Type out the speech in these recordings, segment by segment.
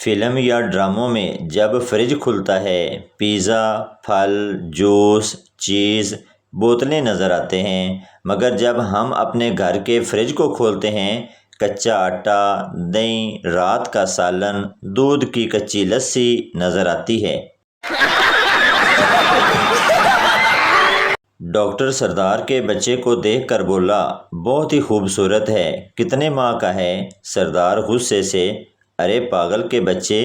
Film یا ڈراموں میں جب فریج کھلتا ہے پیزا، پھل، جوس، چیز، بوتلیں نظر آتے ہیں، مگر جب ہم اپنے گھر کے فریج کو کھولتے ہیں کچا آٹا، دہی، رات کا سالن، دودھ کی کچی لسی نظر آتی ہے۔ ڈاکٹر سردار کے بچے کو دیکھ کر بولا، بہت ہی خوبصورت ہے، کتنے ماہ کا ہے؟ سردار غصے سے، ارے پاگل کے بچے،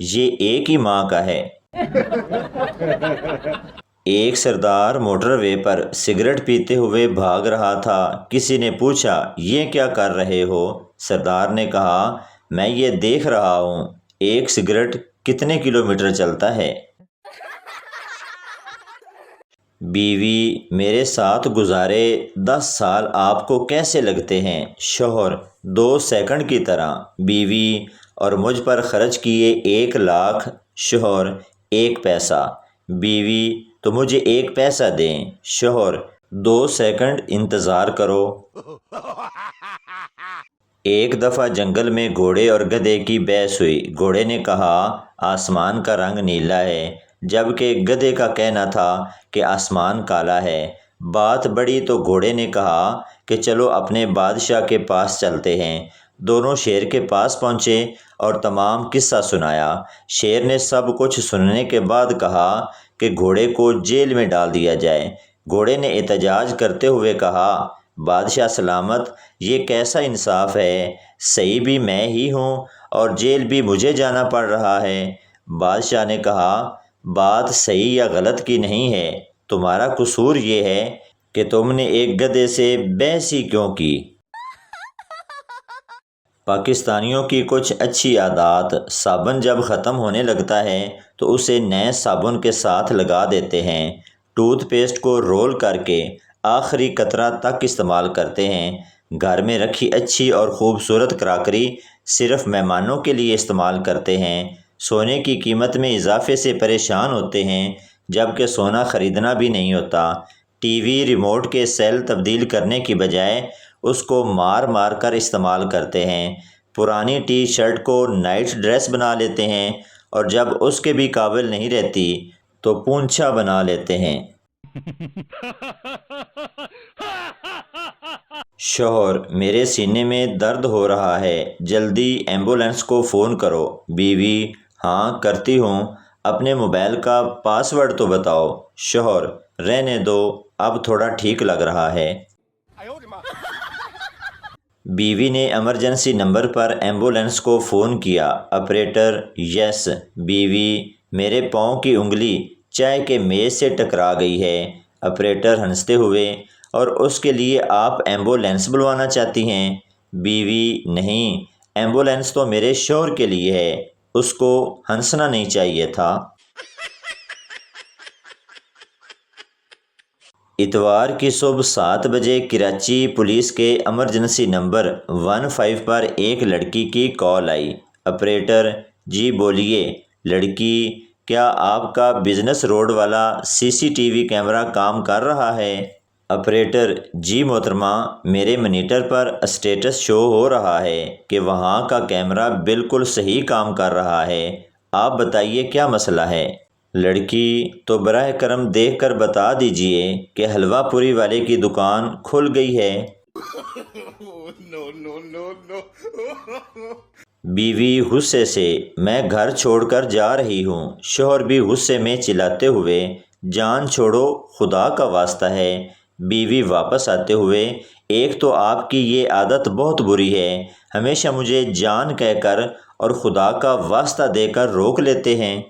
یہ ایک ہی ماہ کا ہے۔ ایک سردار موٹر وے پر سگریٹ پیتے ہوئے بھاگ رہا تھا۔ کسی نے پوچھا، یہ کیا کر رہے ہو؟ سردار نے کہا، میں یہ دیکھ رہا ہوں ایک سگریٹ کتنے کلومیٹر چلتا ہے۔ بیوی، میرے ساتھ گزارے 10 سال آپ کو کیسے لگتے ہیں؟ شوہر، 2 سیکنڈ کی طرح۔ بیوی، اور مجھ پر خرچ کیے 1 لاکھ۔ شوہر، 1 پیسہ۔ بیوی، تو مجھے 1 پیسہ دیں۔ شوہر، 2 سیکنڈ انتظار کرو۔ ایک دفعہ جنگل میں گھوڑے اور گدھے کی بحث ہوئی۔ گھوڑے نے کہا، آسمان کا رنگ نیلا ہے، جبکہ گدھے کا کہنا تھا کہ آسمان کالا ہے۔ بات بڑھی تو گھوڑے نے کہا کہ چلو اپنے بادشاہ کے پاس چلتے ہیں۔ دونوں شیر کے پاس پہنچے اور تمام قصہ سنایا۔ شیر نے سب کچھ سننے کے بعد کہا کہ گھوڑے کو جیل میں ڈال دیا جائے۔ گھوڑے نے احتجاج کرتے ہوئے کہا، بادشاہ سلامت، یہ کیسا انصاف ہے؟ صحیح بھی میں ہی ہوں اور جیل بھی مجھے جانا پڑ رہا ہے۔ بادشاہ نے کہا، بات صحیح یا غلط کی نہیں ہے، تمہارا قصور یہ ہے کہ تم نے ایک گدھے سے بحث ہی کیوں کی۔ پاکستانیوں کی کچھ اچھی عادات، صابن جب ختم ہونے لگتا ہے تو اسے نئے صابن کے ساتھ لگا دیتے ہیں۔ ٹوتھ پیسٹ کو رول کر کے آخری قطرہ تک استعمال کرتے ہیں۔ گھر میں رکھی اچھی اور خوبصورت کراکری صرف مہمانوں کے لیے استعمال کرتے ہیں۔ سونے کی قیمت میں اضافے سے پریشان ہوتے ہیں، جبکہ سونا خریدنا بھی نہیں ہوتا۔ ٹی وی ریموٹ کے سیل تبدیل کرنے کی بجائے اس کو مار مار کر استعمال کرتے ہیں۔ پرانی ٹی شرٹ کو نائٹ ڈریس بنا لیتے ہیں اور جب اس کے بھی قابل نہیں رہتی تو پونچھا بنا لیتے ہیں۔ شوہر، میرے سینے میں درد ہو رہا ہے، جلدی ایمبولینس کو فون کرو۔ بیوی، ہاں کرتی ہوں، اپنے موبائل کا پاس ورڈ تو بتاؤ۔ شوہر، رہنے دو، اب تھوڑا ٹھیک لگ رہا ہے۔ بیوی نے ایمرجنسی نمبر پر ایمبولینس کو فون کیا۔ آپریٹر، یس۔ بیوی، میرے پاؤں کی انگلی چائے کے میز سے ٹکرا گئی ہے۔ آپریٹر ہنستے ہوئے، اور اس کے لیے آپ ایمبولینس بلوانا چاہتی ہیں؟ بیوی، نہیں، ایمبولینس تو میرے شوہر کے لیے ہے، اس کو ہنسنا نہیں چاہیے تھا۔ اتوار کی صبح 7 بجے کراچی پولیس کے ایمرجنسی نمبر 15 پر ایک لڑکی کی کال آئی۔ آپریٹر، جی بولیے۔ لڑکی، کیا آپ کا بزنس روڈ والا CCTV کیمرہ کام کر رہا ہے؟ آپریٹر، جی محترمہ، میرے مانیٹر پر اسٹیٹس شو ہو رہا ہے کہ وہاں کا کیمرہ بالکل صحیح کام کر رہا ہے، آپ بتائیے کیا مسئلہ ہے؟ لڑکی، تو براہ کرم دیکھ کر بتا دیجئے کہ حلوہ پوری والے کی دکان کھل گئی ہے۔ بیوی غصے سے، میں گھر چھوڑ کر جا رہی ہوں۔ شوہر بھی غصے میں چلاتے ہوئے، جان چھوڑو، خدا کا واسطہ ہے۔ بیوی واپس آتے ہوئے، ایک تو آپ کی یہ عادت بہت بری ہے، ہمیشہ مجھے جان کہہ کر اور خدا کا واسطہ دے کر روک لیتے ہیں۔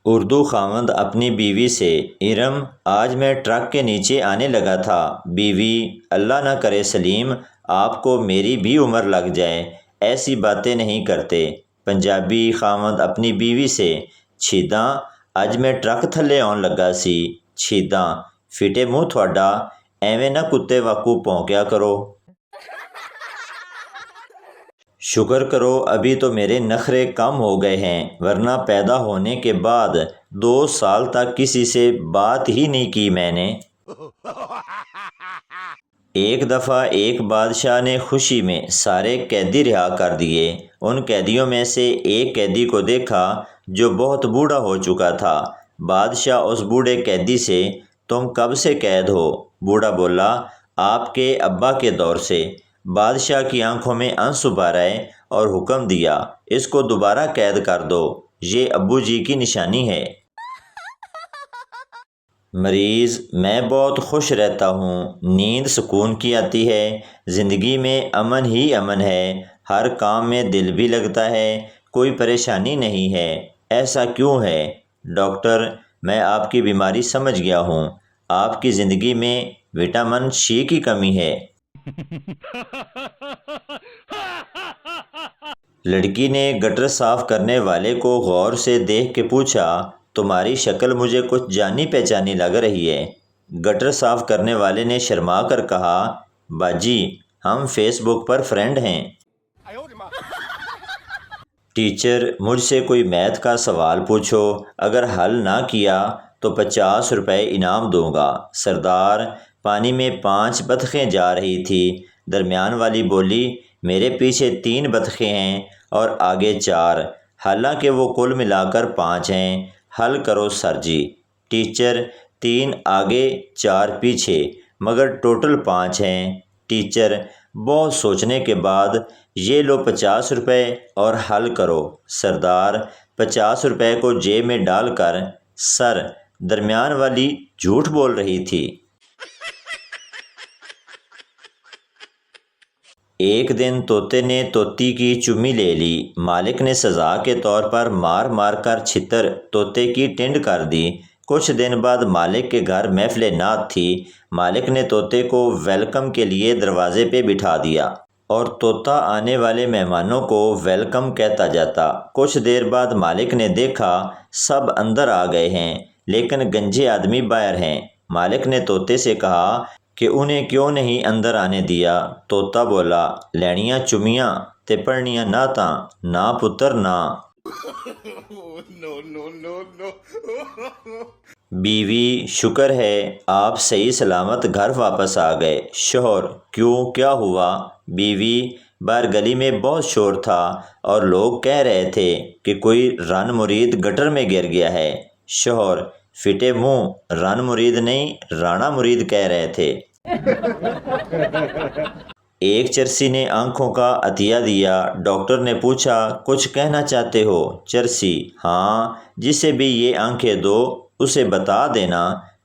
اردو خاوند اپنی بیوی سے، ارم، آج میں ٹرک کے نیچے آنے لگا تھا۔ بیوی، اللہ نہ کرے سلیم، آپ کو میری بھی عمر لگ جائے، ایسی باتیں نہیں کرتے۔ پنجابی خاوند اپنی بیوی سے، چھیداں، اج میں ٹرک تھلے آن لگا سی۔ چھیداں، فٹے منہ تھوڑا، ایویں نہ کتے واکو پونکیا کرو۔ شکر کرو ابھی تو میرے نخرے کم ہو گئے ہیں، ورنہ پیدا ہونے کے بعد 2 سال تک کسی سے بات ہی نہیں کی میں نے۔ ایک دفعہ ایک بادشاہ نے خوشی میں سارے قیدی رہا کر دیے۔ ان قیدیوں میں سے ایک قیدی کو دیکھا جو بہت بوڑھا ہو چکا تھا۔ بادشاہ اس بوڑھے قیدی سے تم کب سے قید ہو؟ بوڑھا بولا آپ کے ابا کے دور سے۔ بادشاہ کی آنکھوں میں آنسو بھر آئے اور حکم دیا اس کو دوبارہ قید کر دو، یہ ابو جی کی نشانی ہے۔ مریض میں بہت خوش رہتا ہوں، نیند سکون کی آتی ہے، زندگی میں امن ہی امن ہے، ہر کام میں دل بھی لگتا ہے، کوئی پریشانی نہیں ہے، ایسا کیوں ہے؟ ڈاکٹر میں آپ کی بیماری سمجھ گیا ہوں، آپ کی زندگی میں وٹامن سی کی کمی ہے۔ لڑکی نے گٹر صاف کرنے والے کو غور سے دیکھ کے پوچھا تمہاری شکل مجھے کچھ جانی پہچانی لگ رہی ہے۔ گٹر صاف کرنے والے نے شرما کر کہا باجی ہم فیس بک پر فرینڈ ہیں۔ ٹیچر مجھ سے کوئی میتھ کا سوال پوچھو، اگر حل نہ کیا تو 50 روپے انعام دوں گا۔ سردار پانی میں 5 بطخیں جا رہی تھی، درمیان والی بولی میرے پیچھے 3 بطخیں ہیں اور آگے 4، حالانکہ وہ کل ملا کر 5 ہیں، حل کرو سر جی۔ ٹیچر 3 آگے 4 پیچھے مگر ٹوٹل 5 ہیں۔ ٹیچر بہت سوچنے کے بعد یہ لو 50 روپے اور حل کرو۔ سردار 50 روپے کو جیب میں ڈال کر سر درمیان والی جھوٹ بول رہی تھی۔ ایک دن طوطے نے طوطی کی چمی لے لی، مالک نے سزا کے طور پر مار مار کر چھتر طوطے کی ٹنڈ کر دی۔ کچھ دن بعد مالک کے گھر محفل نعت تھی، مالک نے طوطے کو ویلکم کے لیے دروازے پہ بٹھا دیا اور طوطا آنے والے مہمانوں کو ویلکم کہتا جاتا۔ کچھ دیر بعد مالک نے دیکھا سب اندر آ گئے ہیں لیکن گنجے آدمی باہر ہیں۔ مالک نے طوطے سے کہا کہ انہیں کیوں نہیں اندر آنے دیا؟ طوطا بولا لینیاں چمیاں تے پڑھنیاں نعتاں، نہ پتر نہ۔ بیوی شکر ہے آپ صحیح سلامت گھر واپس آ گئے۔ شوہر کیوں کیا ہوا؟ بیوی باہر گلی میں بہت شور تھا اور لوگ کہہ رہے تھے کہ کوئی رن مرید گٹر میں گر گیا ہے۔ شوہر فٹے منہ رن مرید نہیں رانا مرید کہہ رہے تھے۔ ایک چرسی نے آنکھوں کا عطیہ دیا، ڈاکٹر نے پوچھا کچھ کہنا چاہتے ہو؟ چرسی ہاں، جسے بھی یہ آنکھیں دو اسے بتا دینا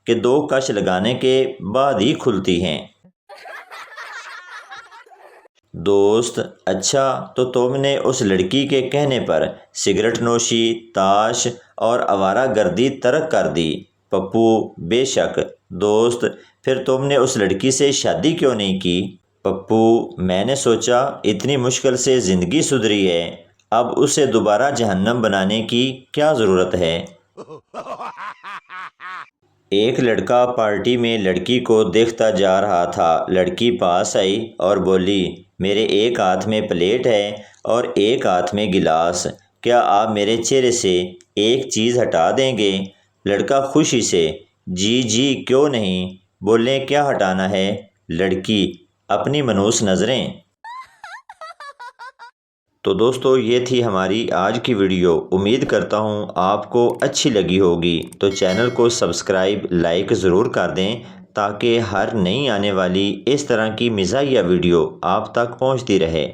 کہ 2 کش لگانے کے بعد ہی کھلتی ہیں۔ دوست اچھا تو تم نے اس لڑکی کے کہنے پر سگریٹ نوشی، تاش اور آوارہ گردی ترک کر دی؟ پپو بے شک۔ دوست پھر تم نے اس لڑکی سے شادی کیوں نہیں کی؟ پپو میں نے سوچا اتنی مشکل سے زندگی سدھری ہے، اب اسے دوبارہ جہنم بنانے کی کیا ضرورت ہے؟ ایک لڑکا پارٹی میں لڑکی کو دیکھتا جا رہا تھا، لڑکی پاس آئی اور بولی میرے ایک ہاتھ میں پلیٹ ہے اور ایک ہاتھ میں گلاس، کیا آپ میرے چہرے سے ایک چیز ہٹا دیں گے؟ لڑکا خوشی سے جی جی کیوں نہیں، بولیں کیا ہٹانا ہے؟ لڑکی اپنی منحوس نظریں۔ تو دوستو یہ تھی ہماری آج کی ویڈیو، امید کرتا ہوں آپ کو اچھی لگی ہوگی، تو چینل کو سبسکرائب لائک ضرور کر دیں تاکہ ہر نئی آنے والی اس طرح کی مزاحیہ ویڈیو آپ تک پہنچتی رہے۔